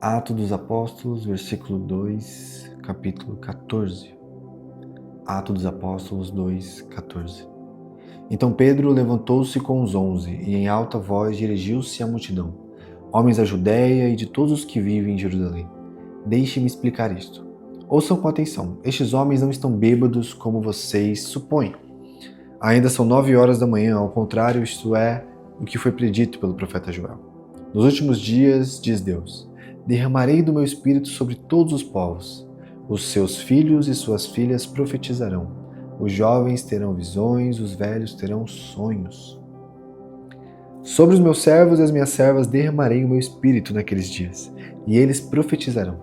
Atos dos Apóstolos, versículo 2, capítulo 14. Atos dos Apóstolos 2, 14. Então Pedro levantou-se com os 11 e em alta voz dirigiu-se à multidão. Homens da Judéia e de todos os que vivem em Jerusalém, deixe-me explicar isto. Ouçam com atenção, estes homens não estão bêbados como vocês supõem. Ainda são 9 horas da manhã, ao contrário, isto é o que foi predito pelo profeta Joel. Nos últimos dias, diz Deus, derramarei do meu espírito sobre todos os povos. Os seus filhos e suas filhas profetizarão. Os jovens terão visões, os velhos terão sonhos. Sobre os meus servos e as minhas servas derramarei o meu espírito naqueles dias, e eles profetizarão.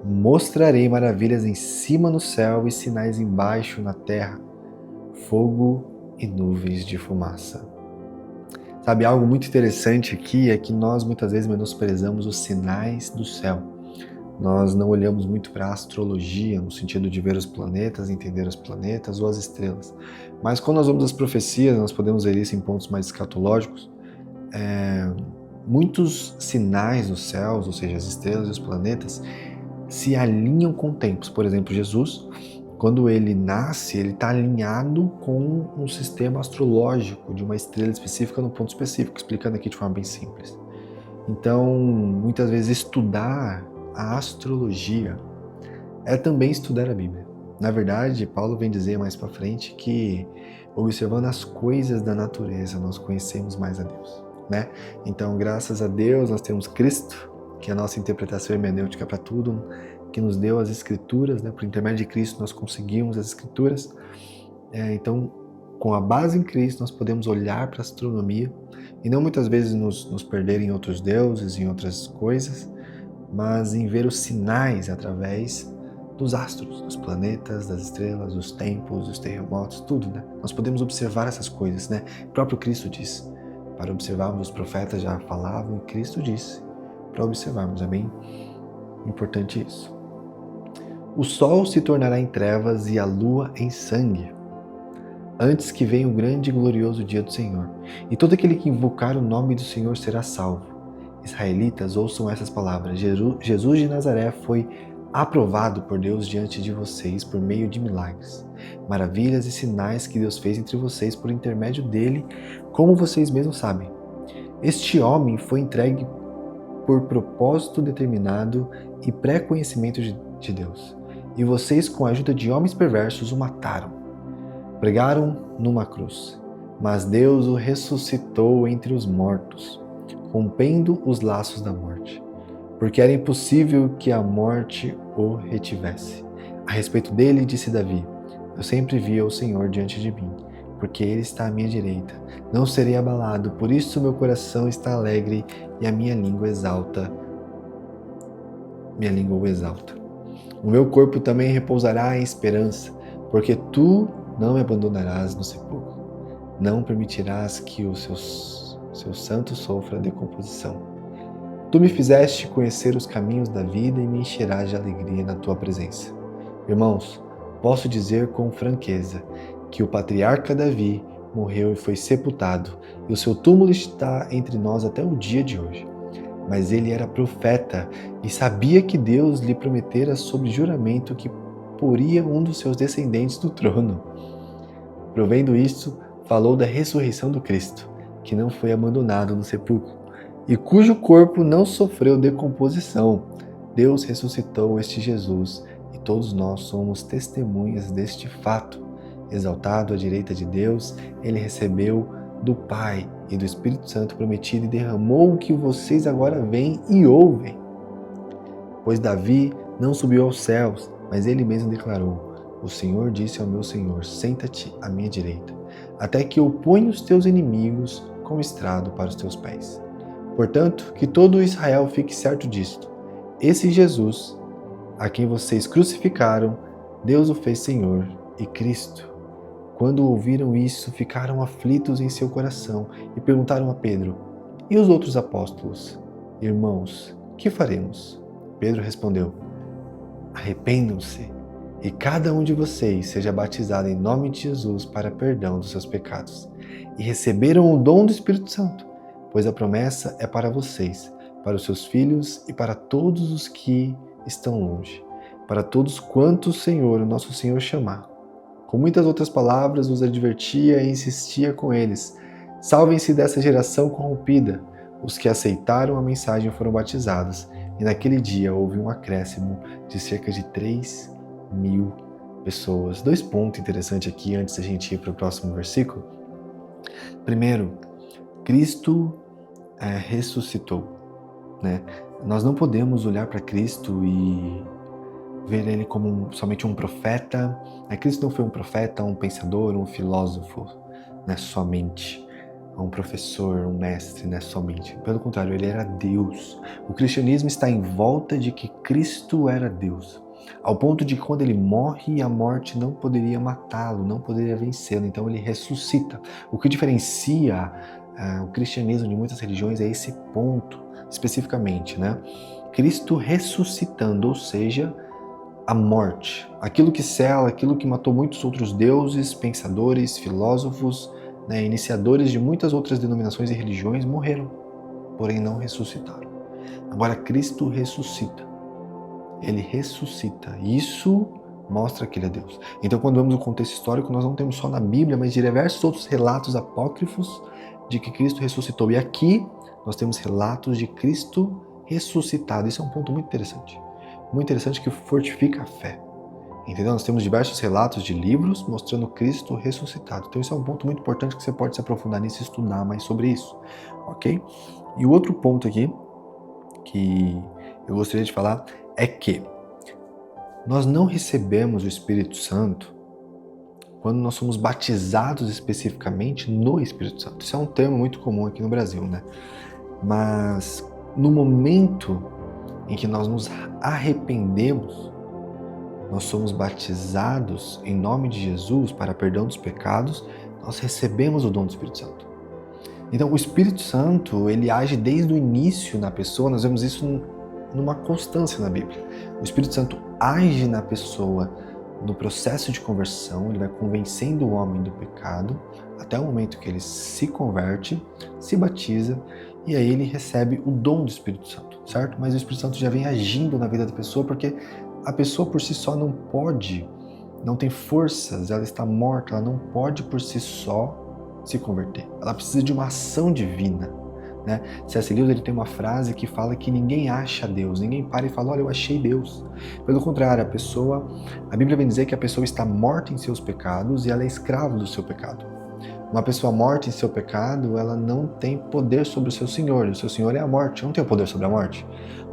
Mostrarei maravilhas em cima no céu e sinais embaixo na terra, fogo e nuvens de fumaça. Sabe, algo muito interessante aqui é que nós muitas vezes menosprezamos os sinais do céu. Nós não olhamos muito para a astrologia, no sentido de ver os planetas, entender os planetas ou as estrelas. Mas quando nós vamos às profecias, nós podemos ver isso em pontos mais escatológicos. Muitos sinais dos céus, ou seja, as estrelas e os planetas, se alinham com tempos. Por exemplo, Jesus, quando ele nasce, ele está alinhado com um sistema astrológico de uma estrela específica num ponto específico, explicando aqui de forma bem simples. Então, muitas vezes estudar a astrologia é também estudar a Bíblia. Na verdade, Paulo vem dizer mais para frente que, observando as coisas da natureza, nós conhecemos mais a Deus, né? Então, graças a Deus, nós temos Cristo, que é a nossa interpretação hermenêutica para tudo, que nos deu as Escrituras, né? Por intermédio de Cristo, nós conseguimos as Escrituras. Então, com a base em Cristo, nós podemos olhar para a astronomia e não muitas vezes nos perder em outros deuses, em outras coisas, mas em ver os sinais através dos astros, dos planetas, das estrelas, dos tempos, dos terremotos, tudo, né? Nós podemos observar essas coisas, né? O próprio Cristo disse, para observarmos, os profetas já falavam e Cristo disse, para observarmos, é bem importante isso. O sol se tornará em trevas e a lua em sangue, antes que venha o grande e glorioso dia do Senhor. E todo aquele que invocar o nome do Senhor será salvo. Israelitas, ouçam essas palavras. Jesus de Nazaré foi aprovado por Deus diante de vocês por meio de milagres, maravilhas e sinais que Deus fez entre vocês por intermédio dele, como vocês mesmos sabem. Este homem foi entregue por propósito determinado e pré-conhecimento de Deus. E vocês, com a ajuda de homens perversos, o mataram. Pregaram numa cruz. Mas Deus o ressuscitou entre os mortos, rompendo os laços da morte, porque era impossível que a morte o retivesse. A respeito dele, disse Davi, eu sempre via o Senhor diante de mim, porque ele está à minha direita. Não serei abalado, por isso meu coração está alegre e a minha língua exalta. Minha língua o exalta. O meu corpo também repousará em esperança, porque tu não me abandonarás no sepulcro. Não permitirás que o seu santo sofra decomposição. Tu me fizeste conhecer os caminhos da vida e me encherás de alegria na tua presença. Irmãos, posso dizer com franqueza que o patriarca Davi morreu e foi sepultado, e o seu túmulo está entre nós até o dia de hoje. Mas ele era profeta e sabia que Deus lhe prometera sob juramento que poria um dos seus descendentes do trono. Provendo isto, falou da ressurreição do Cristo, que não foi abandonado no sepulcro, e cujo corpo não sofreu decomposição. Deus ressuscitou este Jesus, e todos nós somos testemunhas deste fato. Exaltado à direita de Deus, ele recebeu do Pai e do Espírito Santo prometido e derramou o que vocês agora veem e ouvem. Pois Davi não subiu aos céus, mas ele mesmo declarou, o Senhor disse ao meu Senhor, senta-te à minha direita, até que eu ponha os teus inimigos como estrado para os teus pés. Portanto, que todo Israel fique certo disto. Esse Jesus, a quem vocês crucificaram, Deus o fez Senhor e Cristo. Quando ouviram isso, ficaram aflitos em seu coração e perguntaram a Pedro, e os outros apóstolos? Irmãos, que faremos? Pedro respondeu, arrependam-se e cada um de vocês seja batizado em nome de Jesus para perdão dos seus pecados. E receberam o dom do Espírito Santo, pois a promessa é para vocês, para os seus filhos e para todos os que estão longe, para todos quantos o Senhor, o nosso Senhor, chamar. Com muitas outras palavras, os advertia e insistia com eles: salvem-se dessa geração corrompida. Os que aceitaram a mensagem foram batizados, e naquele dia houve um acréscimo de cerca de 3.000 pessoas. 2 pontos interessantes aqui antes da gente ir para o próximo versículo. Primeiro, Cristo ressuscitou, né? Nós não podemos olhar para Cristo e ver ele como somente um profeta. Cristo não foi um profeta, um pensador, um filósofo, né? Somente. Um professor, um mestre, né? Somente. Pelo contrário, ele era Deus. O cristianismo está em volta de que Cristo era Deus, ao ponto de que quando ele morre, a morte não poderia matá-lo, não poderia vencê-lo, então ele ressuscita. O que diferencia o cristianismo de muitas religiões é esse ponto, especificamente, né? Cristo ressuscitando, ou seja, a morte, aquilo que sela, aquilo que matou muitos outros deuses, pensadores, filósofos, né, iniciadores de muitas outras denominações e religiões morreram, porém não ressuscitaram. Agora Cristo ressuscita. Ele ressuscita. Isso mostra que ele é Deus. Então, quando vemos o contexto histórico, nós não temos só na Bíblia, mas de diversos outros relatos apócrifos de que Cristo ressuscitou. E aqui nós temos relatos de Cristo ressuscitado. Isso é um ponto muito interessante que fortifica a fé. Entendeu? Nós temos diversos relatos de livros mostrando Cristo ressuscitado. Então isso é um ponto muito importante que você pode se aprofundar nisso e estudar mais sobre isso, ok? E o outro ponto aqui que eu gostaria de falar é que nós não recebemos o Espírito Santo quando nós somos batizados especificamente no Espírito Santo. Isso é um termo muito comum aqui no Brasil, né? Mas no momento em que nós nos arrependemos, nós somos batizados em nome de Jesus para perdão dos pecados, nós recebemos o dom do Espírito Santo. Então, o Espírito Santo, ele age desde o início na pessoa, nós vemos isso numa constância na Bíblia. O Espírito Santo age na pessoa no processo de conversão, ele vai convencendo o homem do pecado, até o momento que ele se converte, se batiza, e aí ele recebe o dom do Espírito Santo, certo? Mas o Espírito Santo já vem agindo na vida da pessoa, porque a pessoa por si só não pode, não tem forças, ela está morta, ela não pode por si só se converter. Ela precisa de uma ação divina, né? C.S. Lewis, ele tem uma frase que fala que ninguém acha Deus, ninguém para e fala, olha, eu achei Deus. Pelo contrário, a Bíblia vem dizer que a pessoa está morta em seus pecados e ela é escrava do seu pecado. Uma pessoa morta em seu pecado, ela não tem poder sobre o seu Senhor. O seu Senhor é a morte, não tem o poder sobre a morte.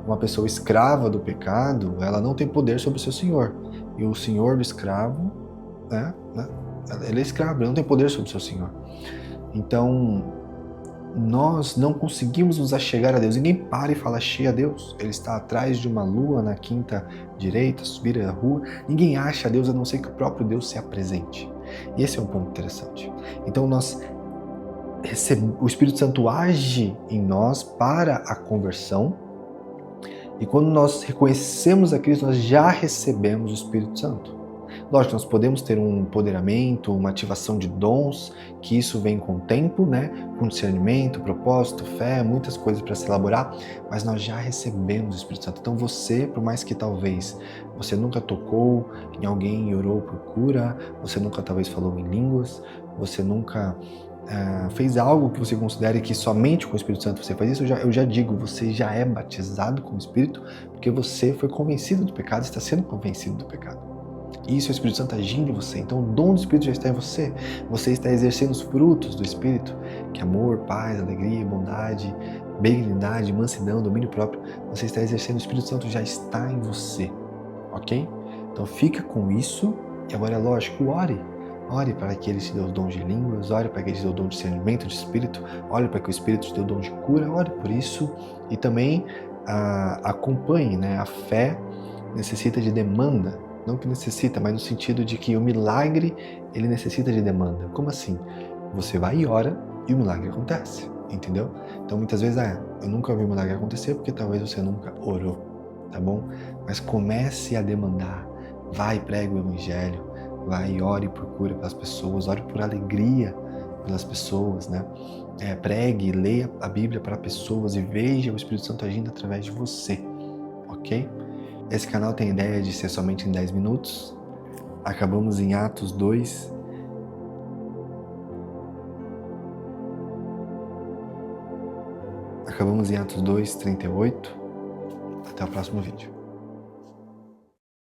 Uma pessoa escrava do pecado, ela não tem poder sobre o seu Senhor. E o Senhor do escravo, ele é escravo, ele não tem poder sobre o seu Senhor. Então, nós não conseguimos nos achegar a Deus. Ninguém para e fala, achei a Deus. Ele está atrás de uma lua na quinta direita, subir a rua. Ninguém acha a Deus a não ser que o próprio Deus se apresente. E esse é um ponto interessante. Então, o Espírito Santo age em nós para a conversão. E quando nós reconhecemos a Cristo, nós já recebemos o Espírito Santo. Lógico, nós podemos ter um empoderamento, uma ativação de dons, que isso vem com o tempo, né? Com discernimento, propósito, fé, muitas coisas para se elaborar, mas nós já recebemos o Espírito Santo. Então você, por mais que talvez você nunca tocou em alguém e orou por cura, você nunca talvez falou em línguas, você nunca fez algo que você considere que somente com o Espírito Santo você faz isso, eu já digo, você já é batizado com o Espírito, porque você foi convencido do pecado, está sendo convencido do pecado. Isso é o Espírito Santo agindo em você. Então o dom do Espírito já está em você. Você está exercendo os frutos do Espírito, que é amor, paz, alegria, bondade, benignidade, mansidão, domínio próprio. Você está exercendo, o Espírito Santo já está em você, ok? Então fica com isso. E agora é lógico, ore para que Ele te dê os dons de línguas, ore para que Ele te dê o dom de discernimento de Espírito, ore para que o Espírito te dê o dom de cura, ore por isso. E também acompanhe, né? A fé necessita de demanda. Não que necessita, mas no sentido de que o milagre, ele necessita de demanda. Como assim? Você vai e ora e o milagre acontece, entendeu? Então muitas vezes, eu nunca vi o milagre acontecer porque talvez você nunca orou, tá bom? Mas comece a demandar, vai e pregue o evangelho, vai e ore por cura para as pessoas, ore por alegria pelas pessoas, né? Pregue, leia a Bíblia para pessoas e veja o Espírito Santo agindo através de você, ok? Esse canal tem a ideia de ser somente em 10 minutos. Acabamos em Atos 2. Acabamos em Atos 2:38. Até o próximo vídeo.